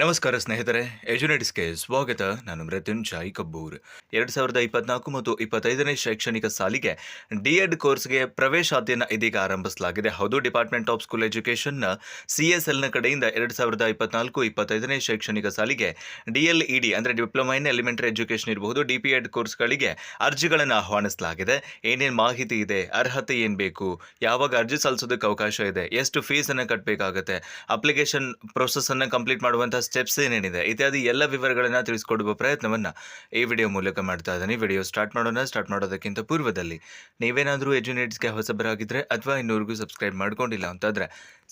ನಮಸ್ಕಾರ ಸ್ನೇಹಿತರೆ, ಎಜುನೆಟಿಕ್ಸ್‌ಗೆ ಸ್ವಾಗತ. ನಾನು ಮೃತ್ಯುಂಜಯ್ ಕಬ್ಬೂರ್. 2024 ಮತ್ತು 25ನೇ ಶೈಕ್ಷಣಿಕ ಸಾಲಿಗೆ ಡಿ.ಎಡ್ ಕೋರ್ಸ್‌ಗೆ ಪ್ರವೇಶಾತಿಯನ್ನು ಇದೀಗ ಆರಂಭಿಸಲಾಗಿದೆ. ಹೌದು, ಡಿಪಾರ್ಟ್ಮೆಂಟ್ ಆಫ್ ಸ್ಕೂಲ್ ಎಜುಕೇಷನ್ನ CSLನ ಕಡೆಯಿಂದ 2024-25ನೇ ಶೈಕ್ಷಣಿಕ ಸಾಲಿಗೆ DLED ಅಂದರೆ ಡಿಪ್ಲೊಮಾ ಇನ್ ಎಲಿಮೆಂಟರಿ ಎಜುಕೇಷನ್ ಇರಬಹುದು, DPEd ಕೋರ್ಸ್‌ಗಳಿಗೆ ಅರ್ಜಿಗಳನ್ನು ಆಹ್ವಾನಿಸಲಾಗಿದೆ. ಏನೇನು ಮಾಹಿತಿ ಇದೆ, ಅರ್ಹತೆ ಏನು ಬೇಕು, ಯಾವಾಗ ಅರ್ಜಿ ಸಲ್ಲಿಸೋದಕ್ಕೆ ಅವಕಾಶ ಇದೆ, ಎಷ್ಟು ಫೀಸನ್ನು ಕಟ್ಟಬೇಕಾಗುತ್ತೆ, ಅಪ್ಲಿಕೇಶನ್ ಪ್ರೊಸೆಸನ್ನು ಕಂಪ್ಲೀಟ್ ಮಾಡುವಂಥ ಸ್ಟೆಪ್ಸ್ ಏನೇನಿದೆ ಇತ್ಯಾದಿ ಎಲ್ಲ ವಿವರಗಳನ್ನು ತಿಳಿಸ್ಕೊಡುವ ಪ್ರಯತ್ನವನ್ನು ಈ ವಿಡಿಯೋ ಮೂಲಕ ಮಾಡ್ತಾ ಇದ್ದೀನಿ. ವಿಡಿಯೋ ಸ್ಟಾರ್ಟ್ ಮಾಡೋದಕ್ಕಿಂತ ಪೂರ್ವದಲ್ಲಿ ನೀವೇನಾದರೂ ಎಜುನೇಟ್ಸ್ಗೆ ಹೊಸಬರಾಗಿದ್ದರೆ ಅಥವಾ ಇನ್ನೂರಿಗೂ ಸಬ್ಸ್ಕ್ರೈಬ್ ಮಾಡ್ಕೊಂಡಿಲ್ಲ ಅಂತಾದರೆ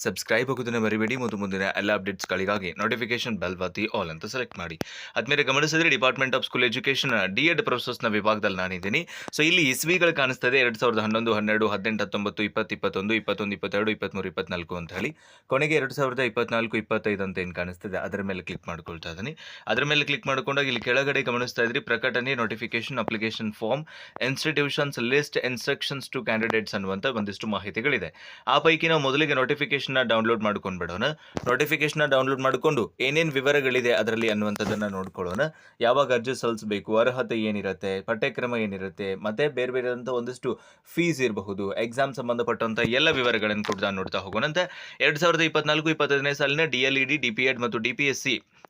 ಸಬ್ಸ್ಕ್ರೈಬ್ ಆಗೋದನ್ನು ಮರಿಬೇಡಿ ಮತ್ತು ಮುಂದಿನ ಎಲ್ಲ ಅಪ್ಡೇಟ್ಸ್ಗಳಿಗಾಗಿ ನೋಟಿಫಿಕೇಶನ್ ಬೆಲ್ ಒತ್ತಿ ಆಲ್ ಅಂತ ಸೆಲೆಕ್ಟ್ ಮಾಡಿ. ಆದ್ಮೇಲೆ ಗಮನಿಸಿದ್ರೆ ಡಿಪಾರ್ಟ್ಮೆಂಟ್ ಆಫ್ ಸ್ಕೂಲ್ ಎಜುಕೇಷನ್ ಡಿ.ಎಡ್ ಪ್ರೊಸೆಸ್ನ ವಿಭಾಗದಲ್ಲಿ ನಾನಿದ್ದೀನಿ. ಸೊ ಇಲ್ಲಿ ಇಸ್ವಿಗಳು ಕಾಣಿಸ್ತಾ ಇದೆ 2011, 12, 18, 19, 20, 21, 21, 22, 23, 24 ಅಂತ ಹೇಳಿ. ಕೊನೆಗೆ 2024, 25 ಅಂತ ಏನು ಕಾಣಿಸ್ತಿದೆ ಅದರ ಮೇಲೆ ಕ್ಲಿಕ್ ಮಾಡ್ಕೊಳ್ತಾ ಇದ್ದೀನಿ. ಅದರ ಮೇಲೆ ಕ್ಲಿಕ್ ಮಾಡ್ಕೊಂಡಾಗ ಇಲ್ಲಿ ಕೆಳಗಡೆ ಗಮನಿಸ್ತಾ ಇದ್ರಿ ಪ್ರಕಟಣೆ, notification, application form, institutions list, instructions to candidates ಅನ್ನುವಂಥ ಒಂದಿಷ್ಟು ಮಾಹಿತಿಗಳಿದೆ. ಆ ಪೈಕಿ ನಾವು ಮೊದಲಿಗೆ ನೋಟಿಫಿಕೇಶನ್ ಡೌನ್ಲೋಡ್ ಮಾಡ್ಕೊಂಡು ಬಿಡೋಣ. ನೋಟಿಫಿಕೇಶನ್ ಡೌನ್ಲೋಡ್ ಮಾಡಿಕೊಂಡು ಏನೇನು ವಿವರಗಳಿದೆ ಅದರಲ್ಲಿ ಅನ್ನುವಂಥದ್ದನ್ನು ನೋಡ್ಕೊಳ್ಳೋಣ. ಯಾವಾಗ ಅರ್ಜಿ ಸಲ್ಲಿಸಬೇಕು, ಅರ್ಹತೆ ಏನಿರುತ್ತೆ, ಪಠ್ಯಕ್ರಮ ಏನಿರುತ್ತೆ, ಮತ್ತೆ ಬೇರೆ ಬೇರೆ ಒಂದಿಷ್ಟು ಫೀಸ್ ಇರಬಹುದು, ಎಕ್ಸಾಮ್ ಸಂಬಂಧಪಟ್ಟಂತ ಎಲ್ಲ ವಿವರಗಳನ್ನು ಕೂಡ ನೋಡ್ತಾ ಹೋಗೋಣಂತೆ. 2024-25ನೇ ಸಾಲಿನ DLED, DPEd ಮತ್ತು DPSC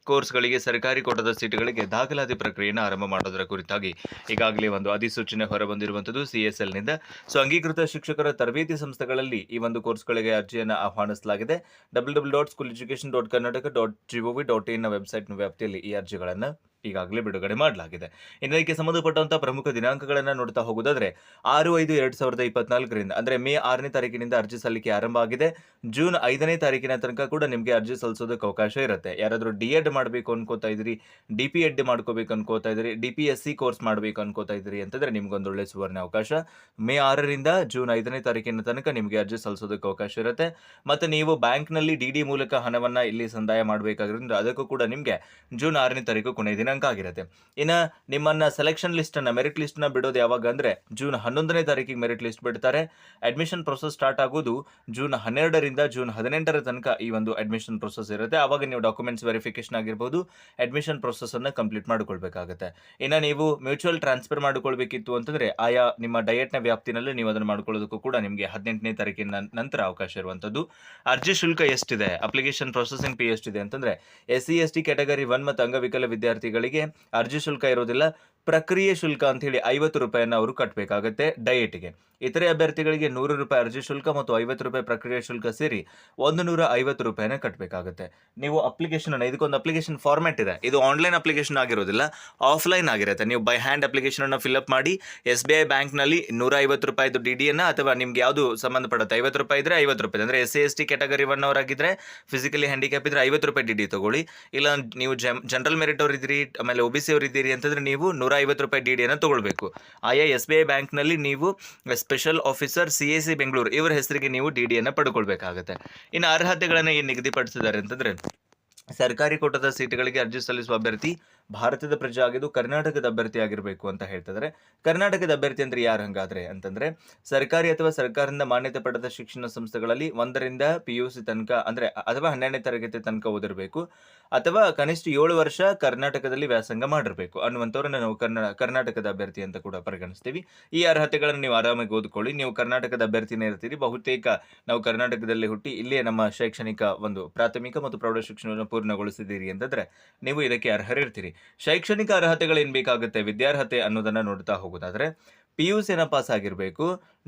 ಕೋರ್ಸ್ಗಳಿಗೆ ಸರ್ಕಾರಿ ಕೋಟಾದ ಸೀಟುಗಳಿಗೆ ದಾಖಲಾತಿ ಪ್ರಕ್ರಿಯೆಯನ್ನು ಆರಂಭ ಮಾಡೋದರ ಕುರಿತಾಗಿ ಈಗಾಗಲೇ ಒಂದು ಅಧಿಸೂಚನೆ ಹೊರಬಂದಿರುವಂಥದ್ದು CSLನಿಂದ. ಸೊ ಅಂಗೀಕೃತ ಶಿಕ್ಷಕರ ತರಬೇತಿ ಸಂಸ್ಥೆಗಳಲ್ಲಿ ಈ ಒಂದು ಕೋರ್ಸ್ಗಳಿಗೆ ಅರ್ಜಿಯನ್ನು ಆಹ್ವಾನಿಸಲಾಗಿದೆ. www.schooloeducation.karnataka.gov.in ವೆಬ್ಸೈಟ್ನ ವ್ಯಾಪ್ತಿಯಲ್ಲಿ ಈ ಅರ್ಜಿಗಳನ್ನು ಈಗಾಗಲೇ ಬಿಡುಗಡೆ ಮಾಡಲಾಗಿದೆ. ಇನ್ನು ಇದಕ್ಕೆ ಸಂಬಂಧಪಟ್ಟಂತಹ ಪ್ರಮುಖ ದಿನಾಂಕಗಳನ್ನು ನೋಡ್ತಾ ಹೋಗೋದಾದ್ರೆ 6/5/2024 ಅಂದರೆ ಮೇ 6ನೇ ತಾರೀಕಿನಿಂದ ಅರ್ಜಿ ಸಲ್ಲಿಕೆ ಆರಂಭ ಆಗಿದೆ. ಜೂನ್ 5ನೇ ತಾರೀಕಿನ ತನಕ ಕೂಡ ನಿಮಗೆ ಅರ್ಜಿ ಸಲ್ಲಿಸೋದಕ್ಕೆ ಅವಕಾಶ ಇರುತ್ತೆ. ಯಾರಾದರೂ ಡಿ.ಎಡ್ ಮಾಡಬೇಕು ಅನ್ಕೋತಾ ಇದ್ರಿ, DPEd ಮಾಡ್ಕೋಬೇಕು ಅನ್ಕೋತಾ ಇದ್ರಿ, DPSC ಕೋರ್ಸ್ ಮಾಡಬೇಕು ಅನ್ಕೋತಾ ಇದ್ರಿ ಅಂತಂದ್ರೆ ನಿಮ್ಗೊಂದು ಒಳ್ಳೆ ಸುವರ್ಣ ಅವಕಾಶ. ಮೇ 6ರಿಂದ ಜೂನ್ 5ನೇ ತಾರೀಕಿನ ತನಕ ನಿಮಗೆ ಅರ್ಜಿ ಸಲ್ಲಿಸೋದಕ್ಕೆ ಅವಕಾಶ ಇರುತ್ತೆ. ಮತ್ತೆ ನೀವು ಬ್ಯಾಂಕ್ನಲ್ಲಿ DD ಮೂಲಕ ಹಣವನ್ನ ಇಲ್ಲಿ ಸಂದಾಯ ಮಾಡಬೇಕಾಗಿರೋದ್ರಿಂದ ಅದಕ್ಕೂ ಕೂಡ ನಿಮಗೆ ಜೂನ್ 6ನೇ ತಾರೀಕು ಕೊನೆಯ ದಿನಾಂಕ ಆಗಿರುತ್ತೆ. ಇನ್ನು ನಿಮ್ಮನ್ನ ಸೆಲೆಕ್ಷನ್ ಲಿಸ್ಟ್ ಅನ್ನ, ಮೆರಿಟ್ ಲಿಸ್ಟ್ ನ ಬಿಡೋದು ಯಾವಾಗ ಅಂದ್ರೆ ಜೂನ್ 11ನೇ ತಾರೀಕಿಗೆ ಮೆರಿಟ್ ಲಿಸ್ಟ್ ಬಿಡ್ತಾರೆ. ಅಡ್ಮಿಷನ್ ಪ್ರೊಸೆಸ್ ಸ್ಟಾರ್ಟ್ ಆಗೋದು ಜೂನ್ 12ರಿಂದ ಜೂನ್ 18ರ ತನಕ ಈ ಒಂದು ಅಡ್ಮಿಷನ್ ಪ್ರೊಸೆಸ್ ಇರುತ್ತೆ. ಆವಾಗ ನೀವು ಡಾಕ್ಯುಮೆಂಟ್ಸ್ ವೆರಿಫಿಕೇಶನ್ ಆಗಿರ್ಬೋದು, ಅಡ್ಮಿಷನ್ ಪ್ರೊಸೆಸ್ ಅನ್ನ ಕಂಪ್ಲೀಟ್ ಮಾಡಿಕೊಳ್ಬೇಕಾಗುತ್ತೆ. ಇನ್ನು ನೀವು ಮ್ಯೂಚುವಲ್ ಟ್ರಾನ್ಸ್ಫರ್ ಮಾಡಿಕೊಳ್ಬೇಕಿತ್ತು ಅಂತಂದ್ರೆ ಆಯಾ ನಿಮ್ಮ ಡಯಟ್ ನ ವ್ಯಾಪ್ತಿನಲ್ಲಿ ನೀವು ಅದನ್ನು ಮಾಡ್ಕೊಳ್ಳೋದಕ್ಕೂ ಕೂಡ ನಿಮಗೆ 18ನೇ ತಾರೀಕಿನ ನಂತರ ಅವಕಾಶ ಇರುವಂತದ್ದು. ಅರ್ಜಿ ಶುಲ್ಕ ಎಷ್ಟಿದೆ, ಅಪ್ಲಿಕೇಶನ್ ಪ್ರೊಸೆಸಿಂಗ್ ಫೀ ಎಷ್ಟಿದೆ ಅಂತಂದ್ರೆ SC ST ಕ್ಯಾಟಗರಿ 1 ಮತ್ತು ಅಂಗವಿಕಲ ವಿದ್ಯಾರ್ಥಿಗಳಿಗೆ ಅರ್ಜಿ ಶುಲ್ಕ ಇರೋದಿಲ್ಲ. ಪ್ರಕ್ರಿಯೆ ಶುಲ್ಕ ಅಂತ ಹೇಳಿ 50 ರೂಪಾಯಿಯನ್ನು ಅವರು ಕಟ್ಟಬೇಕಾಗುತ್ತೆ ಡಯೇಟ್ಗೆ. ಇತರೆ ಅಭ್ಯರ್ಥಿಗಳಿಗೆ 100 ರೂಪಾಯಿ ಅರ್ಜಿ ಶುಲ್ಕ ಮತ್ತು 50 ರೂಪಾಯಿ ಪ್ರಕ್ರಿಯೆ ಶುಲ್ಕ ಸೇರಿ 150 ರೂಪಾಯಿನ ಕಟ್ಟಬೇಕಾಗುತ್ತೆ. ನೀವು ಅಪ್ಲಿಕೇಶನ್ ಅನ್ನು, ಇದಕ್ಕೊಂದು ಅಪ್ಲಿಕೇಶನ್ ಫಾರ್ಮ್ಯಾಟ್ ಇದೆ. ಇದು ಆನ್ಲೈನ್ ಅಪ್ಲಿಕೇಶನ್ ಆಗಿರೋದಿಲ್ಲ, ಆಫ್ಲೈನ್ ಆಗಿರುತ್ತೆ. ನೀವು ಬೈ ಹ್ಯಾಂಡ್ ಅಪ್ಲಿಕೇಶನ್ ಅನ್ನು ಫಿಲ್ಅಪ್ ಮಾಡಿ SBI ಬ್ಯಾಂಕ್ನಲ್ಲಿ 150 ರೂಪಾಯಿದು DD ಅನ್ನ, ಅಥವಾ ನಿಮ್ಗೆ ಯಾವುದು ಸಂಬಂಧಪಡುತ್ತೆ 50 ರೂಪಾಯಿ ಇದ್ರೆ 50 ರೂಪಾಯಿ ಅಂದ್ರೆ SC ST ಕ್ಯಾಟಗರಿ 1 ಅವರಾಗಿದ್ರೆ, ಫಿಸಿಕಲಿ ಹ್ಯಾಂಡಿಕ್ಯಾಪ್ ಇದ್ರೆ 50 ರೂಪಾಯಿ DD ತಗೊಳ್ಳಿ. ಇಲ್ಲ ನೀವು ಜನರಲ್ ಮೆರಿಟ್ ಅವ್ರು ಇದ್ದೀರಿ, ಆಮೇಲೆ OBC ಅವರು ಇದ್ದೀರಿ ಅಂತಂದ್ರೆ ನೀವು 150 ರೂಪಾಯಿ DD ಅನ್ನು ತಗೊಳ್ಬೇಕು. ಆಯಾ SBI ಬ್ಯಾಂಕ್ನಲ್ಲಿ ನೀವು ಸ್ಪೆಷಲ್ ಆಫೀಸರ್ CAC ಬೆಂಗಳೂರು ಇವರ ಹೆಸರಿಗೆ ನೀವು DD ಅನ್ನು ಪಡ್ಕೊಳ್ಬೇಕಾಗುತ್ತೆ. ಇನ್ನು ಅರ್ಹತೆಗಳನ್ನು ಏನು ನಿಗದಿಪಡಿಸಿದ್ದಾರೆ ಅಂತಂದ್ರೆ, ಸರ್ಕಾರಿ ಕೋಟಾದ ಸೀಟುಗಳಿಗೆ ಅರ್ಜಿ ಸಲ್ಲಿಸುವ ಅಭ್ಯರ್ಥಿ ಭಾರತದ ಪ್ರಜೆ ಆಗಿದ್ದು ಕರ್ನಾಟಕದ ಅಭ್ಯರ್ಥಿ ಆಗಿರಬೇಕು ಅಂತ ಹೇಳ್ತಿದ್ದಾರೆ. ಕರ್ನಾಟಕದ ಅಭ್ಯರ್ಥಿ ಅಂದ್ರೆ ಯಾರು ಹಂಗಾದ್ರೆ ಅಂತಂದ್ರೆ, ಸರ್ಕಾರಿ ಅಥವಾ ಸರ್ಕಾರದಿಂದ ಮಾನ್ಯತೆ ಪಡೆದ ಶಿಕ್ಷಣ ಸಂಸ್ಥೆಗಳಲ್ಲಿ 1ರಿಂದ PUC ತನಕ ಅಂದ್ರೆ ಅಥವಾ 12ನೇ ತರಗತಿ ತನಕ ಓದಿರಬೇಕು, ಅಥವಾ ಕನಿಷ್ಠ 7 ವರ್ಷ ಕರ್ನಾಟಕದಲ್ಲಿ ವ್ಯಾಸಂಗ ಮಾಡಿರಬೇಕು ಅನ್ನುವಂಥವ್ರನ್ನ ನಾವು ಕರ್ನಾಟಕದ ಅಭ್ಯರ್ಥಿ ಅಂತ ಕೂಡ ಪರಿಗಣಿಸ್ತೀವಿ. ಈ ಅರ್ಹತೆಗಳನ್ನು ನೀವು ಆರಾಮಾಗಿ ಓದ್ಕೊಳ್ಳಿ. ನೀವು ಕರ್ನಾಟಕದ ಅಭ್ಯರ್ಥಿನೇ ಇರ್ತೀರಿ. ಬಹುತೇಕ ನಾವು ಕರ್ನಾಟಕದಲ್ಲಿ ಹುಟ್ಟಿ ಇಲ್ಲಿಯೇ ನಮ್ಮ ಶೈಕ್ಷಣಿಕ ಒಂದು ಪ್ರಾಥಮಿಕ ಮತ್ತು ಪ್ರೌಢ ಶಿಕ್ಷಣವನ್ನು ಪೂರ್ಣಗೊಳಿಸಿದ್ದೀರಿ ಅಂತಂದ್ರೆ ನೀವು ಇದಕ್ಕೆ ಅರ್ಹರಿರ್ತೀರಿ. ಶೈಕ್ಷಣಿಕ ಅರ್ಹತೆಗಳು ಏನ್ ಬೇಕಾಗುತ್ತೆ, ವಿದ್ಯಾರ್ಹತೆ ಅನ್ನೋದನ್ನ ನೋಡ್ತಾ ಹೋಗೋದಾದ್ರೆ PUCನ ಪಾಸ್ ಆಗಿರಬೇಕು.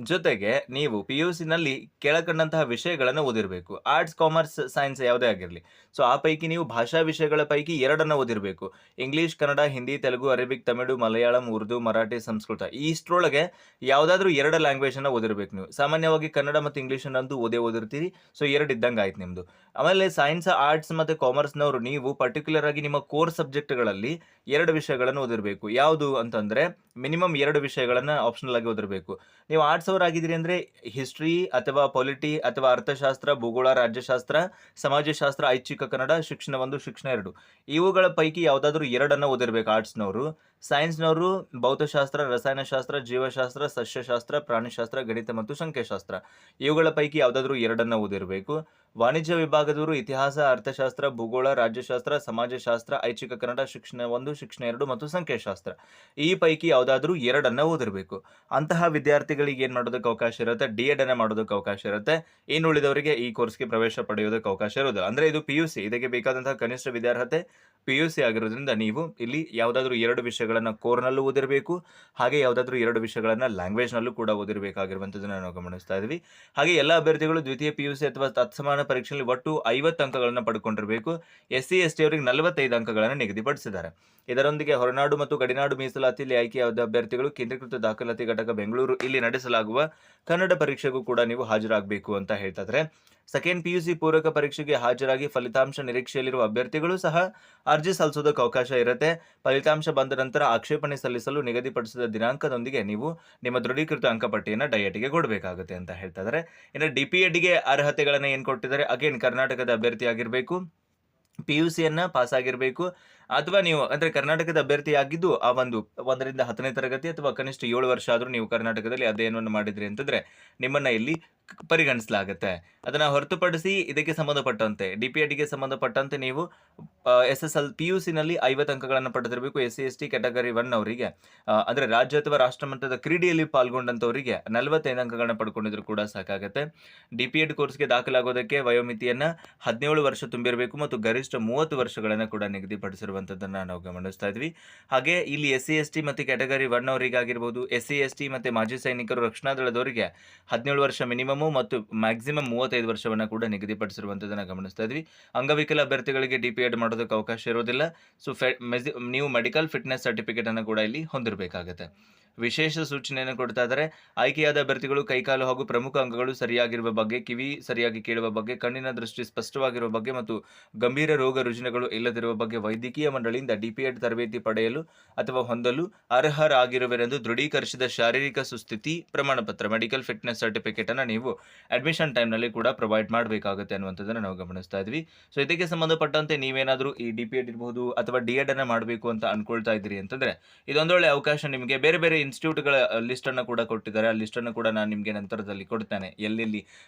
ಜೊತೆಗೆ ನೀವು PUCನಲ್ಲಿ ಕೆಳಕಂಡಂತಹ ವಿಷಯಗಳನ್ನು ಓದಿರಬೇಕು. ಆರ್ಟ್ಸ್, ಕಾಮರ್ಸ್, ಸೈನ್ಸ್ ಯಾವುದೇ ಆಗಿರಲಿ. ಸೊ ಆ ಪೈಕಿ ನೀವು ಭಾಷಾ ವಿಷಯಗಳ ಪೈಕಿ 2ಅನ್ನು ಓದಿರಬೇಕು. ಇಂಗ್ಲಿಷ್, ಕನ್ನಡ, ಹಿಂದಿ, ತೆಲುಗು, ಅರೇಬಿಕ್, ತಮಿಳು, ಮಲಯಾಳಂ, ಉರ್ದು, ಮರಾಠಿ, ಸಂಸ್ಕೃತ ಇಷ್ಟರೊಳಗೆ ಯಾವುದಾದ್ರೂ 2 ಲ್ಯಾಂಗ್ವೇಜ್ ಅನ್ನ ಓದಿರಬೇಕು. ನೀವು ಸಾಮಾನ್ಯವಾಗಿ ಕನ್ನಡ ಮತ್ತು ಇಂಗ್ಲಿಷ್ ಅನ್ನಂತೂ ಓದಿರ್ತೀರಿ. ಸೊ 2 ಇದ್ದಂಗೆ ಆಯ್ತು ನಿಮ್ದು. ಆಮೇಲೆ ಸೈನ್ಸ್, ಆರ್ಟ್ಸ್ ಮತ್ತೆ ಕಾಮರ್ಸ್ನವರು ನೀವು ಪರ್ಟಿಕ್ಯುಲರ್ ಆಗಿ ನಿಮ್ಮ ಕೋರ್ ಸಬ್ಜೆಕ್ಟ್ಗಳಲ್ಲಿ 2 ವಿಷಯಗಳನ್ನು ಓದಿರಬೇಕು. ಯಾವುದು ಅಂತಂದ್ರೆ ಮಿನಿಮಮ್ 2 ವಿಷಯಗಳನ್ನ ಆಪ್ಷನಲ್ ಆಗಿ ಓದಿರಬೇಕು. ನೀವು ಆರ್ಟ್ಸ್ ಅವ್ರು ಆಗಿದ್ದೀರಿ ಅಂದ್ರೆ ಹಿಸ್ಟ್ರಿ ಅಥವಾ ಪೊಲಿಟಿ ಅಥವಾ ಅರ್ಥಶಾಸ್ತ್ರ, ಭೂಗೋಳ, ರಾಜ್ಯಶಾಸ್ತ್ರ, ಸಮಾಜಶಾಸ್ತ್ರ, ಐಚ್ಛಿಕ ಕನ್ನಡ, ಶಿಕ್ಷಣ 1, ಶಿಕ್ಷಣ 2 ಇವುಗಳ ಪೈಕಿ ಯಾವುದಾದ್ರೂ 2ಅನ್ನ ಓದಿರಬೇಕು ಆರ್ಟ್ಸ್ನವರು. ಸೈನ್ಸ್ನವರು ಭೌತಶಾಸ್ತ್ರ, ರಸಾಯನಶಾಸ್ತ್ರ, ಜೀವಶಾಸ್ತ್ರ, ಸಸ್ಯಶಾಸ್ತ್ರ, ಪ್ರಾಣಿಶಾಸ್ತ್ರ, ಗಣಿತ ಮತ್ತು ಸಂಖ್ಯಾಶಾಸ್ತ್ರ ಇವುಗಳ ಪೈಕಿ ಯಾವುದಾದ್ರೂ 2 ಓದಿರಬೇಕು. ವಾಣಿಜ್ಯ ವಿಭಾಗದವರು ಇತಿಹಾಸ, ಅರ್ಥಶಾಸ್ತ್ರ, ಭೂಗೋಳ, ರಾಜ್ಯಶಾಸ್ತ್ರ, ಸಮಾಜಶಾಸ್ತ್ರ, ಐಚ್ಛಿಕ ಕನ್ನಡ, ಶಿಕ್ಷಣ 1, ಶಿಕ್ಷಣ 2 ಮತ್ತು ಸಂಖ್ಯಾಶಾಸ್ತ್ರ ಈ ಪೈಕಿ ಯಾವುದಾದ್ರೂ 2 ಓದಿರಬೇಕು. ಅಂತಹ ವಿದ್ಯಾರ್ಥಿಗಳಿಗೆ ಏನು ಮಾಡೋದಕ್ಕೆ ಅವಕಾಶ ಇರುತ್ತೆ, ಡಿ.ಎಡ್ ಅನ್ನ ಮಾಡೋದಕ್ಕೆ ಅವಕಾಶ ಇರುತ್ತೆ. ಇನ್ನು ಉಳಿದವರಿಗೆ ಈ ಕೋರ್ಸ್ಗೆ ಪ್ರವೇಶ ಪಡೆಯೋದಕ್ಕೆ ಅವಕಾಶ ಇರೋದಿಲ್ಲ. ಅಂದ್ರೆ ಇದು PUC, ಇದಕ್ಕೆ ಬೇಕಾದಂತಹ ಕನಿಷ್ಠ ವಿದ್ಯಾರ್ಹತೆ PUC ಆಗಿರೋದ್ರಿಂದ ನೀವು ಇಲ್ಲಿ ಯಾವುದಾದ್ರೂ 2 ವಿಷಯಗಳನ್ನ ಕೋರ್ನಲ್ಲೂ ಓದಿರಬೇಕು, ಹಾಗೆ ಯಾವುದಾದ್ರೂ 2 ವಿಷಯಗಳನ್ನ ಲ್ಯಾಂಗ್ವೇಜ್ನಲ್ಲೂ ಕೂಡ ಓದಿರಬೇಕಾಗಿರುವಂಥದ್ದನ್ನು ನಾವು ಗಮನಿಸ್ತಾ ಇದ್ವಿ. ಹಾಗೆ ಎಲ್ಲ ಅಭ್ಯರ್ಥಿಗಳು ದ್ವಿತೀಯ PUC ಅಥವಾ ತತ್ಸಮಾನ ಪರೀಕ್ಷೆಯಲ್ಲಿ ಒಟ್ಟು 50 ಅಂಕಗಳನ್ನು ಪಡ್ಕೊಂಡಿರಬೇಕು. SC ST ಅವರಿಗೆ 45 ಅಂಕಗಳನ್ನು ನಿಗದಿಪಡಿಸಿದ್ದಾರೆ. ಇದರೊಂದಿಗೆ ಹೊರನಾಡು ಮತ್ತು ಗಡಿನಾಡು ಮೀಸಲಾತಿಯಲ್ಲಿ ಆಯ್ಕೆಯಾದ ಅಭ್ಯರ್ಥಿಗಳು ಕೇಂದ್ರೀಕೃತ ದಾಖಲಾತಿ ಘಟಕ ಬೆಂಗಳೂರು ಇಲ್ಲಿ ನಡೆಸಲಾಗುವ ಕನ್ನಡ ಪರೀಕ್ಷೆಗೂ ಕೂಡ ನೀವು ಹಾಜರಾಗಬೇಕು ಅಂತ ಹೇಳ್ತಾ ಇದ್ದಾರೆ. ಸೆಕೆಂಡ್ PUC ಪೂರಕ ಪರೀಕ್ಷೆಗೆ ಹಾಜರಾಗಿ ಫಲಿತಾಂಶ ನಿರೀಕ್ಷೆಯಲ್ಲಿರುವ ಅಭ್ಯರ್ಥಿಗಳು ಸಹ ಅರ್ಜಿ ಸಲ್ಲಿಸೋದಕ್ಕೆ ಅವಕಾಶ ಇರುತ್ತೆ. ಫಲಿತಾಂಶ ಬಂದ ನಂತರ ಆಕ್ಷೇಪಣೆ ಸಲ್ಲಿಸಲು ನಿಗದಿಪಡಿಸಿದ ದಿನಾಂಕದೊಂದಿಗೆ ನೀವು ನಿಮ್ಮ ದೃಢೀಕೃತ ಅಂಕಪಟ್ಟಿಯನ್ನು ಡಯಟ್ಗೆ ಕೊಡಬೇಕಾಗುತ್ತೆ ಅಂತ ಹೇಳ್ತಾ ಇದ್ದಾರೆ. ಇನ್ನು DPEDಗೆ ಅರ್ಹತೆಗಳನ್ನು ಏನು ಕೊಟ್ಟಿದ್ದಾರೆ, ಅಗೇನ್ ಕರ್ನಾಟಕದ ಅಭ್ಯರ್ಥಿ ಆಗಿರಬೇಕು, PUCಯನ್ನ ಪಾಸ್ ಆಗಿರಬೇಕು, ಅಥವಾ ನೀವು ಅಂದ್ರೆ ಕರ್ನಾಟಕದ ಅಭ್ಯರ್ಥಿ ಆಗಿದ್ದು ಆ 1ರಿಂದ 10ನೇ ತರಗತಿ ಅಥವಾ ಕನಿಷ್ಠ 7 ವರ್ಷ ಆದರೂ ನೀವು ಕರ್ನಾಟಕದಲ್ಲಿ ಅಧ್ಯಯನವನ್ನು ಮಾಡಿದ್ರಿ ಅಂತಂದ್ರೆ ನಿಮ್ಮನ್ನ ಇಲ್ಲಿ ಪರಿಗಣಿಸಲಾಗುತ್ತೆ. ಅದನ್ನ ಹೊರತುಪಡಿಸಿ ಇದಕ್ಕೆ ಸಂಬಂಧಪಟ್ಟಂತೆ DPEDಗೆ ಸಂಬಂಧಪಟ್ಟಂತೆ ನೀವು PUCನಲ್ಲಿ 50 ಅಂಕಗಳನ್ನು ಪಡೆದಿರಬೇಕು. SC ST ಕ್ಯಾಟಗರಿ 1 ಅವರಿಗೆ ಅಂದ್ರೆ ರಾಜ್ಯ ಅಥವಾ ರಾಷ್ಟ್ರ ಮಟ್ಟದ ಕ್ರೀಡೆಯಲ್ಲಿ ಪಾಲ್ಗೊಂಡಂತವರಿಗೆ 45 ಅಂಕಗಳನ್ನ ಪಡ್ಕೊಂಡಿದ್ರು ಕೂಡ ಸಾಕಾಗುತ್ತೆ. DPED ಕೋರ್ಸ್ಗೆ ದಾಖಲಾಗೋದಕ್ಕೆ ವಯೋಮಿತಿಯನ್ನ 17 ವರ್ಷ ತುಂಬಿರಬೇಕು ಮತ್ತು ಗರಿಷ್ಠ 30 ವರ್ಷಗಳನ್ನು ಕೂಡ ನಿಗದಿಪಡಿಸಿರುವಂತದ್ದನ್ನ ನಾವು ಗಮನಿಸ್ತಾ ಇದ್ವಿ. ಹಾಗೆ ಇಲ್ಲಿ SC ST ಮತ್ತು ಕ್ಯಾಟಗರಿ 1 ಅವರಿಗಾಗಿರ್ಬೋದು, SC ST ಮತ್ತೆ ಮಾಜಿ ಸೈನಿಕರು, ರಕ್ಷಣಾ ದಳದವರಿಗೆ 17 ವರ್ಷ ಮಿನಿಮಮ್ ಮತ್ತು ಮ್ಯಾಕ್ಸಿಮಮ್ 35 ವರ್ಷವನ್ನ ಕೂಡ ನಿಗದಿಪಡಿಸಿರುವಂತದನ್ನ ಗಮನಿಸ್ತಾ ಇದ್ವಿ. ಅಂಗವಿಕಲ ಅಭ್ಯರ್ಥಿಗಳಿಗೆ DPED ಮಾಡೋದಕ್ಕೆ ಅವಕಾಶ ಇರೋದಿಲ್ಲ. ಸೊ ನೀವು ಮೆಡಿಕಲ್ ಫಿಟ್ನೆಸ್ ಸರ್ಟಿಫಿಕೇಟ್ ಅನ್ನು ಕೂಡ ಇಲ್ಲಿ ಹೊಂದಿರಬೇಕಾಗುತ್ತೆ. ವಿಶೇಷ ಸೂಚನೆಯನ್ನು ಕೊಡ್ತಾ ಇದ್ದಾರೆ. ಆಯ್ಕೆಯಾದ ಅಭ್ಯರ್ಥಿಗಳು ಕೈಕಾಲು ಹಾಗೂ ಪ್ರಮುಖ ಅಂಗಗಳು ಸರಿಯಾಗಿರುವ ಬಗ್ಗೆ, ಕಿವಿ ಸರಿಯಾಗಿ ಕೇಳುವ ಬಗ್ಗೆ, ಕಣ್ಣಿನ ದೃಷ್ಟಿ ಸ್ಪಷ್ಟವಾಗಿರುವ ಬಗ್ಗೆ ಮತ್ತು ಗಂಭೀರ ರೋಗ ರುಜಿನಗಳು ಇಲ್ಲದಿರುವ ಬಗ್ಗೆ ವೈದ್ಯಕೀಯ ಮಂಡಳಿಯಿಂದ DPED ತರಬೇತಿ ಪಡೆಯಲು ಅಥವಾ ಹೊಂದಲು ಅರ್ಹರಾಗಿರುವರೆಂದು ದೃಢೀಕರಿಸಿದ ಶಾರೀರಿಕ ಸುಸ್ಥಿತಿ ಪ್ರಮಾಣ ಪತ್ರ ಮೆಡಿಕಲ್ ಫಿಟ್ನೆಸ್ ಸರ್ಟಿಫಿಕೇಟ್ ಅನ್ನು ನೀವು ಅಡ್ಮಿಷನ್ ಟೈಮ್ನಲ್ಲಿ ಕೂಡ ಪ್ರೊವೈಡ್ ಮಾಡಬೇಕಾಗುತ್ತೆ ಅನ್ನುವಂಥದ್ದನ್ನು ನಾವು ಗಮನಿಸ್ತಾ ಇದ್ವಿ. ಸೊ ಇದಕ್ಕೆ ಸಂಬಂಧಪಟ್ಟಂತೆ ನೀವೇನಾದರೂ ಈ DPED ಇರಬಹುದು ಅಥವಾ D.Ed ಅನ್ನ ಮಾಡಬೇಕು ಅಂತ ಅನ್ಕೊಳ್ತಾ ಇದ್ದೀರಿ ಅಂತಂದ್ರೆ ಇದೊಂದೊಳ್ಳೆ ಅವಕಾಶ ನಿಮಗೆ. ಬೇರೆ ಬೇರೆ ಇನ್ಸ್ಟಿಟ್ಯೂಟ್ಗಳ ಲಿಸ್ಟ್ ಅನ್ನು ಕೂಡ ಕೊಟ್ಟಿದ್ದಾರೆ. ಆ ಲಿಸ್ಟ್ ಅನ್ನು ಕೂಡ ನಾನು ನಿಮಗೆ ನಂತರದಲ್ಲಿ ಕೊಡ್ತೇನೆ. ಎಲ್ಲೆಲ್ಲಿ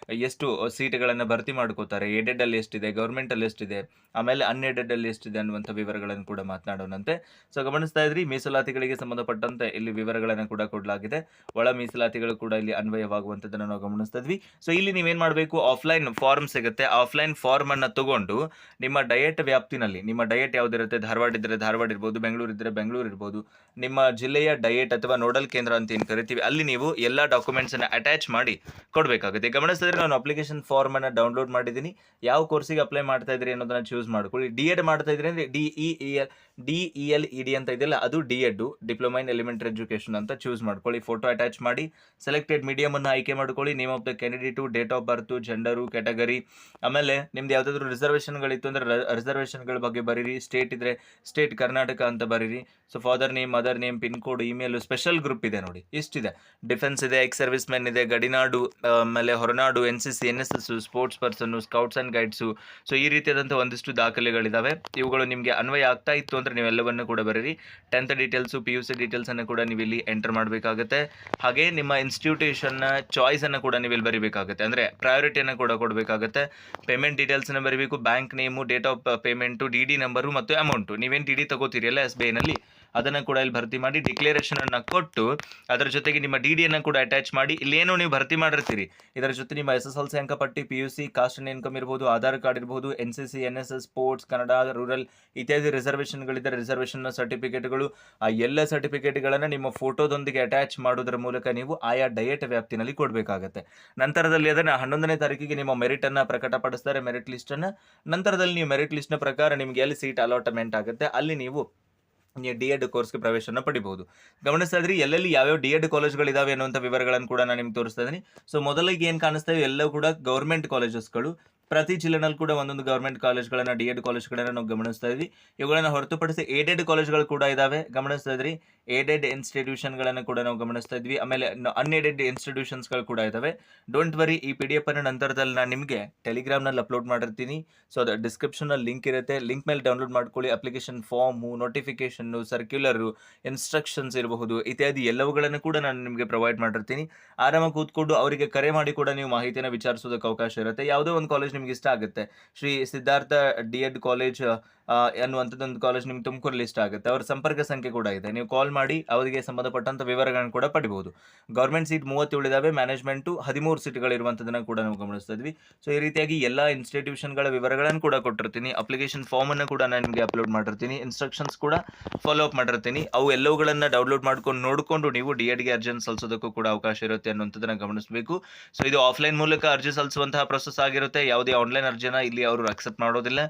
ಎಷ್ಟು ಸೀಟ್ಗಳನ್ನು ಭರ್ತಿ ಮಾಡ್ಕೋತಾರೆ, ಏಡೆಡ್ ಅಲ್ಲಿ ಎಷ್ಟಿದೆ, ಗೌರ್ಮೆಂಟ್ ಅಲ್ಲಿ ಎಷ್ಟಿದೆ, ಆಮೇಲೆ ಅನ್ಎಡೆಡ್ ಅಲ್ಲಿ ಎಷ್ಟಿದೆ ಅನ್ನುವಂಥ ವಿವರಗಳನ್ನು ಕೂಡ ಮಾತನಾಡೋಣಂತೆ. ಸೊ ಗಮನಿಸ್ತಾ ಇದ್ರಿ, ಮೀಸಲಾತಿಗಳಿಗೆ ಸಂಬಂಧಪಟ್ಟಂತೆ ಇಲ್ಲಿ ವಿವರಗಳನ್ನು ಕೂಡ ಕೊಡಲಾಗಿದೆ. ಒಳ ಮೀಸಲಾತಿಗಳು ಕೂಡ ಇಲ್ಲಿ ಅನ್ವಯವಾಗುವಂಥದ್ದನ್ನು ನಾವು ಗಮನಿಸ್ತಾ ಇದ್ವಿ. ಸೊ ಇಲ್ಲಿ ನೀವೇನ್ ಮಾಡಬೇಕು, ಆಫ್ಲೈನ್ ಫಾರ್ಮ್ ಸಿಗುತ್ತೆ. ಆಫ್ಲೈನ್ ಫಾರ್ಮ್ ಅನ್ನ ತಗೊಂಡು ನಿಮ್ಮ ಡಯಟ್ ವ್ಯಾಪ್ತಿನಲ್ಲಿ, ನಿಮ್ಮ ಡಯಟ್ ಯಾವ್ದಿರುತ್ತೆ, ಧಾರವಾಡ ಇದ್ರೆ ಧಾರವಾಡ ಇರ್ಬೋದು, ಬೆಂಗಳೂರು ಇದ್ರೆ ಬೆಂಗಳೂರು ಇರ್ಬೋದು, ನಿಮ್ಮ ಜಿಲ್ಲೆಯ ಡಯಟ್ ಅಥವಾ ನೋಡಲ್ ಕೇಂದ್ರ ಅಂತ ಏನು ಕರಿತೀವಿ ಅಲ್ಲಿ ನೀವು ಎಲ್ಲ ಡಾಕ್ಯುಮೆಂಟ್ಸ್ ಅನ್ನ ಅಟ್ಯಾಚ್ ಮಾಡಿ ಕೊಡಬೇಕಾಗುತ್ತೆ. ಗಮನಿಸಿದ್ರೆ ನಾನು ಅಪ್ಲಿಕೇಶನ್ ಫಾರ್ಮ್ ಅನ್ನ ಡೌನ್ಲೋಡ್ ಮಾಡಿದ್ದೀನಿ. ಯಾವ ಕೋರ್ಸಿಗೆ ಅಪ್ಲೈ ಮಾಡ್ತಾ ಇದ್ರಿ ಅನ್ನೋದನ್ನ ಚೂಸ್ ಮಾಡ್ಕೊಳ್ಳಿ. D.Ed ಮಾಡ್ತಾ ಇದ್ರಿ ಅಂದ್ರೆ DELED ಅಂತ ಇದೆಯಲ್ಲ ಅದು D.Ed, diploma in elementary education ಅಂತ ಚೂಸ್ ಮಾಡ್ಕೊಳ್ಳಿ. ಫೋಟೋ ಅಟ್ಯಾಚ್ ಮಾಡಿ ಸೆಲೆಕ್ಟೆಡ್ ಮೀಡಿಯಂ ಅನ್ನು ಆಯ್ಕೆ ಮಾಡ್ಕೊಳ್ಳಿ. Name of the candidate, date of birth, gender, category, ಆಮೇಲೆ ನಿಮ್ದು ಯಾವ್ದಾದ್ರು ರಿಸರ್ವೇಷನ್ಗಳಿತ್ತು ಅಂದ್ರೆ ರಿಸರ್ವೇಷನ್ಗಳ ಬಗ್ಗೆ ಬರೀರಿ. ಸ್ಟೇಟ್ ಇದ್ರೆ ಸ್ಟೇಟ್ ಕರ್ನಾಟಕ ಅಂತ ಬರೀರಿ. So father name, mother name, pin code, email, special group ಇದೆ ನೋಡಿ, ಇಷ್ಟಿದೆ. ಡಿಫೆನ್ಸ್ ಇದೆ, ಎಕ್ಸ್ ಸರ್ವಿಸ್ ಮೆನ್ ಇದೆ, ಗಡಿನಾಡು, ಆಮೇಲೆ Horanadu, NCC, NSS, sports person, scouts and guides. So ಈ ರೀತಿಯಾದಂಥ ಒಂದಿಷ್ಟು ದಾಖಲೆಗಳಿದಾವೆ. ಇವುಗಳು ನಿಮಗೆ ಅನ್ವಯ ಆಗ್ತಾ ಇತ್ತು ಅಂದ್ರೆ ನೀವೆಲ್ಲವನ್ನು ಕೂಡ ಬರೀರಿ. 10th ಡೀಟೇಲ್ಸು, PUC ಡೀಟೇಲ್ಸ್ ಅನ್ನು ಕೂಡ ನೀವು ಇಲ್ಲಿ ಎಂಟರ್ ಮಾಡಬೇಕಾಗುತ್ತೆ. ಹಾಗೆ ನಿಮ್ಮ ಇನ್ಸ್ಟಿಟ್ಯೂಷನ್ನ ಚಾಯ್ಸ್ ಅನ್ನು ಕೂಡ ನೀವು ಇಲ್ಲಿ ಬರೀಬೇಕಾಗುತ್ತೆ. ಅಂದ್ರೆ ಪ್ರಯಾರಿಟಿಯನ್ನು ಕೂಡ ಕೊಡಬೇಕಾಗುತ್ತೆ. ಪೇಮೆಂಟ್ ಡೀಟೇಲ್ಸ್ ಅನ್ನು ಬರೀಬೇಕು. Bank name, date of payment, DD number ಮತ್ತು ಅಮೌಂಟು. ನೀವೇನು DD ತಗೋತೀರಿ ಅಲ್ಲ SBI ನಲ್ಲಿ ಅದನ್ನು ಕೂಡ ಇಲ್ಲಿ ಭರ್ತಿ ಮಾಡಿ ಡಿಕ್ಲೇರೇಷನ್ ಅನ್ನ ಕೊಟ್ಟು ಅದರ ಜೊತೆಗೆ ನಿಮ್ಮ DD ಅನ್ನು ಕೂಡ ಅಟ್ಯಾಚ್ ಮಾಡಿ. ಇಲ್ಲೇನು ನೀವು ಭರ್ತಿ ಮಾಡಿರ್ತೀರಿ ಇದರ ಜೊತೆ ನಿಮ್ಮ SSLC ಅಂಕಪಟ್ಟಿ, PUC, ಕಾಸ್ಟ್ ಅಂಡ್ ಇನ್ಕಮ್ ಇರ್ಬೋದು, ಆಧಾರ್ ಕಾರ್ಡ್ ಇರ್ಬೋದು, NCC, NSS, sports, Kannada, rural ಇತ್ಯಾದಿ ರಿಸರ್ವೇಷನ್ಗಳಿದ್ದರೆ ರಿಸರ್ವೇಷನ್ ಸರ್ಟಿಫಿಕೇಟ್ಗಳು, ಆ ಎಲ್ಲ ಸರ್ಟಿಫಿಕೇಟ್ಗಳನ್ನು ನಿಮ್ಮ ಫೋಟೋದೊಂದಿಗೆ ಅಟ್ಯಾಚ್ ಮಾಡೋದರ ಮೂಲಕ ನೀವು ಆಯಾ ಡಯಟ್ ವ್ಯಾಪ್ತಿನಲ್ಲಿ ಕೊಡಬೇಕಾಗುತ್ತೆ. ನಂತರದಲ್ಲಿ ಅದನ್ನು 11ನೇ ತಾರೀಕಿಗೆ ನಿಮ್ಮ ಮೆರಿಟ್ ಅನ್ನ ಪ್ರಕಟಪಡಿಸ್ತಾರೆ, ಮೆರಿಟ್ ಲಿಸ್ಟ್ ಅನ್ನ. ನಂತರದಲ್ಲಿ ನೀವು ಮೆರಿಟ್ ಲಿಸ್ಟ್ ನ ಪ್ರಕಾರ ನಿಮ್ಗೆ ಎಲ್ಲಿ ಸೀಟ್ ಅಲಾಟ್ಮೆಂಟ್ ಆಗುತ್ತೆ ಅಲ್ಲಿ ನೀವು D.Ed ಕೋರ್ಸ್ಗೆ ಪ್ರವೇಶನ ಪಡಿಬಹುದು. ಗಮನಿಸ್ತಾ ಇದ್ರಿ ಎಲ್ಲೆಲ್ಲಿ ಯಾವ್ಯಾವ D.Ed ಕಾಲೇಜ್ಗಳಿದಾವೆ ಅನ್ನುವಂಥ ವಿವರಗಳನ್ನು ಕೂಡ ನಾನು ನಿಮ್ಗೆ ತೋರಿಸ್ತಾ ಇದ್ದೀನಿ. ಸೊ ಮೊದಲಿಗೆ ಏನು ಕಾಣಿಸ್ತಾ ಇವೆ ಎಲ್ಲವೂ ಕೂಡ ಗೌರ್ಮೆಂಟ್ ಕಾಲೇಜಸ್ಗಳು. ಪ್ರತಿ ಜಿಲ್ಲೆನಲ್ಲಿ ಕೂಡ ಒಂದೊಂದು ಗವರ್ಮೆಂಟ್ ಕಾಲೇಜ್ಗಳನ್ನ ಡಿ.ಎಡ್ ಕಾಲೇಜ್ಗಳನ್ನ ನಾವು ಗಮನಿಸ್ತಾ ಇದ್ವಿ. ಇವುಗಳನ್ನ ಹೊರತುಪಡಿಸಿ ಏಡೆಡ್ ಕಾಲೇಜ್ಗಳು ಕೂಡ ಇದಾವೆ, ಗಮನಿಸ್ತಾ ಇದ್ರಿ. ಏಡೆಡ್ ಇನ್ಸ್ಟಿಟ್ಯೂಷನ್ಗಳನ್ನು ಕೂಡ ನಾವು ಗಮನಿಸ್ತಾ ಇದ್ವಿ. ಆಮೇಲೆ ಅನ್ಏಡೆಡ್ ಇನ್ಸ್ಟಿಟ್ಯೂಷನ್ಸ್ಗಳು ಕೂಡ ಇದಾವೆ. ಡೋಂಟ್ ವರಿ, ಈ PDF ಅನ್ನು ನಂತರದಲ್ಲಿ ನಾನು ನಿಮಗೆ ಟೆಲಿಗ್ರಾಮ್ನಲ್ಲಿ ಅಪ್ಲೋಡ್ ಮಾಡಿರ್ತೀನಿ. ಸೊ ಅದು ಡಿಸ್ಕ್ರಿಪ್ಷನಲ್ಲಿ ಲಿಂಕ್ ಇರುತ್ತೆ. ಲಿಂಕ್ ಮೇಲೆ ಡೌನ್ಲೋಡ್ ಮಾಡ್ಕೊಳ್ಳಿ. ಅಪ್ಲಿಕೇಶನ್ ಫಾರ್ಮು, ನೋಟಿಫಿಕೇಶನ್ನು, ಸರ್ಕ್ಯುಲರು, ಇನ್ಸ್ಟ್ರಕ್ಷನ್ಸ್ ಇರಬಹುದು ಇತ್ಯಾದಿ ಎಲ್ಲವುಗಳನ್ನು ಕೂಡ ನಾನು ನಿಮಗೆ ಪ್ರೊವೈಡ್ ಮಾಡಿರ್ತೀನಿ. ಆರಾಮಾಗಿ ಕೂತ್ಕೊಂಡು ಅವರಿಗೆ ಕರೆ ಮಾಡಿ ಕೂಡ ನೀವು ಮಾಹಿತಿಯನ್ನು ವಿಚಾರಿಸೋದಕ್ಕೆ ಅವಕಾಶ ಇರುತ್ತೆ. ಯಾವುದೋ ಒಂದು ಕಾಲೇಜ್ ನಿಮ್ಗೆ ಇಷ್ಟ ಆಗುತ್ತೆ, ಶ್ರೀ ಸಿದ್ಧಾರ್ಥ ಡಿ.ಎಡ್ ಕಾಲೇಜ್ ಅನ್ನುವಂಥದ್ದೊಂದು ಕಾಲೇಜ್ ನಿಮ್ಗೆ ತುಮಕೂರಲ್ಲಿ ಇಷ್ಟ ಆಗುತ್ತೆ. ಅವರ ಸಂಪರ್ಕ ಸಂಖ್ಯೆ ಕೂಡ ಇದೆ, ನೀವು ಕಾಲ್ ಮಾಡಿ ಅವರಿಗೆ ಸಂಬಂಧಪಟ್ಟಂಥ ವಿವರಗಳನ್ನು ಕೂಡ ಪಡಿಬಹುದು. ಗೌರ್ಮೆಂಟ್ ಸೀಟ್ 37 ಇದಾವೆ, ಮ್ಯಾನೇಜ್ಮೆಂಟು 13 ಸೀಟ್ಗಳಿರುವಂಥದ್ದನ್ನು ಕೂಡ ನಾವು ಗಮನಿಸ್ತಾ ಇದ್ವಿ. ಸೊ ಈ ರೀತಿಯಾಗಿ ಎಲ್ಲ ಇನ್ಸ್ಟಿಟ್ಯೂಷನ್ಗಳ ವಿವರಗಳನ್ನು ಕೂಡ ಕೊಟ್ಟಿರ್ತೀನಿ. ಅಪ್ಲಿಕೇಶನ್ ಫಾರ್ಮನ್ನು ಕೂಡ ನಾನು ನಿಮಗೆ ಅಪ್ಲೋಡ್ ಮಾಡಿರ್ತೀನಿ. ಇನ್ಸ್ಟ್ರಕ್ಷನ್ಸ್ ಕೂಡ ಫಾಲೋ ಅಪ್ ಮಾಡಿರ್ತೀನಿ. ಅವು ಎಲ್ಲವುಗಳನ್ನು ಡೌನ್ಲೋಡ್ ಮಾಡ್ಕೊಂಡು ನೋಡಿಕೊಂಡು ನೀವು ಡಿ.ಎಡ್ಗೆ ಅರ್ಜಿಯನ್ನು ಸಲ್ಲಿಸೋದಕ್ಕೂ ಕೂಡ ಅವಕಾಶ ಇರುತ್ತೆ ಅನ್ನುವಂಥದ್ದನ್ನು ಗಮನಿಸಬೇಕು. ಸೊ ಇದು ಆಫ್ಲೈನ್ ಮೂಲಕ ಅರ್ಜಿ ಸಲ್ಲಿಸುವಂತಹ ಪ್ರೊಸೆಸ್ ಆಗಿರುತ್ತೆ. ಯಾವುದೇ ಆನ್ಲೈನ್ ಅರ್ಜಿನ ಇಲ್ಲಿ ಅವರು ಅಕ್ಸೆಪ್ಟ್ ಮಾಡೋದಿಲ್ಲ.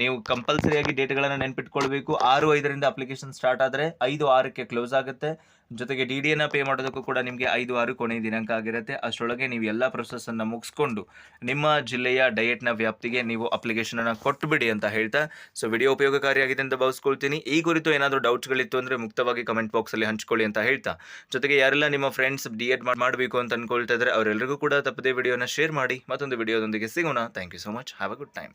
ನೀವು ಕಂಪಲ್ಸರಿಯಾಗಿ ಡೇಟ್ಗಳನ್ನು ನೆನ್ಪಿಟ್ಕೊಳ್ಬೇಕು. 6/5 ಅಪ್ಲಿಕೇಶನ್ ಸ್ಟಾರ್ಟ್ ಆದರೆ 5/6 ಕ್ಲೋಸ್ ಆಗುತ್ತೆ. ಜೊತೆಗೆ DD ಪೇ ಮಾಡೋದಕ್ಕೂ ಕೂಡ ನಿಮಗೆ 5/6 ಕೊನೆಯ ದಿನಾಂಕ ಆಗಿರುತ್ತೆ. ಅಷ್ಟರೊಳಗೆ ನೀವು ಎಲ್ಲ ಪ್ರೊಸೆಸನ್ನು ಮುಗಿಸ್ಕೊಂಡು ನಿಮ್ಮ ಜಿಲ್ಲೆಯ ಡಯಟ್ನ ವ್ಯಾಪ್ತಿಗೆ ನೀವು ಅಪ್ಲಿಕೇಶನ್ ಅನ್ನು ಕೊಟ್ಟುಬಿಡಿ ಅಂತ ಹೇಳ್ತಾ, ಸೊ ವಿಡಿಯೋ ಉಪಯೋಗಕಾರಿಯಾಗಿದೆ ಅಂತ ಭಾವಿಸ್ಕೊಳ್ತೀನಿ. ಈ ಕುರಿತು ಏನಾದರೂ ಡೌಟ್ಸ್ಗಳಿತ್ತು ಅಂದರೆ ಮುಕ್ತವಾಗಿ ಕಮೆಂಟ್ ಬಾಕ್ಸಲ್ಲಿ ಹಂಚ್ಕೊಳ್ಳಿ ಅಂತ ಹೇಳ್ತಾ, ಜೊತೆಗೆ ಯಾರೆಲ್ಲ ನಿಮ್ಮ ಫ್ರೆಂಡ್ಸ್ D.ed ಮಾಡಬೇಕು ಅಂತ ಅನ್ಕೊಳ್ತಾ ಇದ್ದಾರೆ ಅವರೆಲ್ಲರಿಗೂ ಕೂಡ ತಪ್ಪದೇ ವಿಡಿಯೋನ ಶೇರ್ ಮಾಡಿ. ಮತ್ತೊಂದು ವಿಡಿಯೋದೊಂದಿಗೆ ಸಿಗೋಣ. Thank you so much. Have a good time.